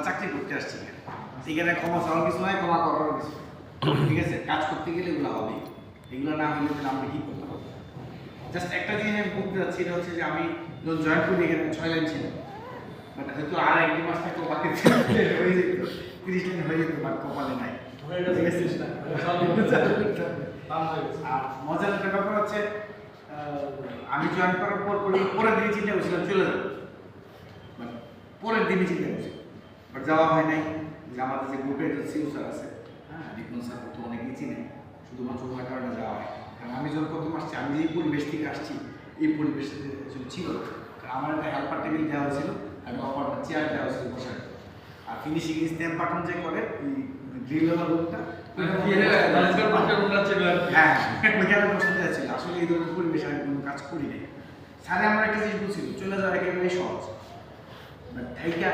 চাকরি করতে আসছি এখানে ক্ষমা চাওয়ার কিছু নয়, ক্ষমা করার কিছু। ঠিক আছে, কাজ করতে গেলে এগুলো হবে, এগুলো না হলে তাহলে আমরা কি করতে পারবো? জাস্ট একটা জিনিস আমি বলতে চাচ্ছি, এটা হচ্ছে যে আমি যখন জয়েন করি এখানে 6 লাইন ছিল, বাট হয়তো আর 1 মাস থাকলেও বাকি হয়ে যেত, 30 লাইন হয়ে যেত, বাট কপালে নাই। আর মজার একটা ব্যাপার হচ্ছে আমি জয়েন করার পর পরের দিনই চিন্তা করছিলাম চলে যাবো, পরের দিনই চিন্তা করছি, বাট যাওয়া হয় নাই। যে আমাদের যে গ্রুপের সিও স্যার আছে, হ্যাঁ, রিপন স্যার তো অনেকেই চিনে, শুধুমাত্র ওনার কারণে যাওয়া হয়। কারণ আমি যখন প্রথম আসছি, আমি যেই পরিবেশ থেকে আসছি এই পরিবেশে ছিল, কারণ আমার একটা হেল্পার টেবিল দেওয়া হয়েছিল, একটা অপার চেয়ার দেওয়া হয়েছিল বসার, আর ফিনিশিং স্ট্যাম্প পাঠান যে করে ওই গ্রিলের লোকটা, হ্যাঁ ওইখানে বসতে চাইছিল। আসলে এই ধরনের পরিবেশে আমি কোনো কাজ করি নাই। স্যারে আমার একটা জিনিস বলছিল, চলে যাওয়া একেবারে সহজ, বাট এইটা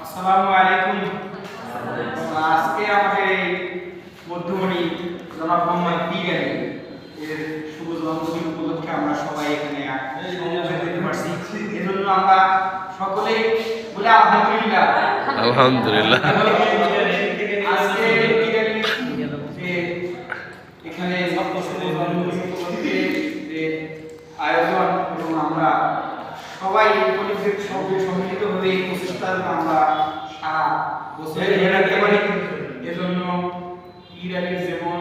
আসসালামু আলাইকুম। আজকে আমাদের এই মধ্যমণি জনাব মোহাম্মদ বিজ্ঞানী এর শুভ জন্মদিন উপলক্ষে আমরা সবাই এখানে দিতে পারছি। এজন্য আমরা সকলেই বলে আলহামদুলিল্লাহ। আলহামদুলিল্লাহ। আজকে এখানে আয়োজন এবং আমরা সবাই কলিগদের সঙ্গে সম্মিলিত হয়ে এই প্রচেষ্টার আমরা সারা বছর ধরে রাখতে পারি। এজন্য ইরানির যেমন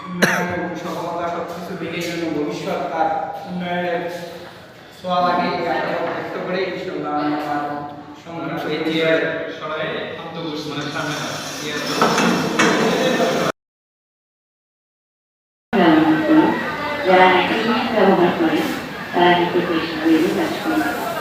উন্নয়ন এবং সফলতা সবকিছু দেখে জন্য ভবিষ্যৎ তার উন্নয়নের ছোঁয়া লাগে ব্যক্ত করে ইনশাআল্লাহ আমার সংগ্রাম যারা ব্যবহার করে তারা নিতে পেশা কাজ করে।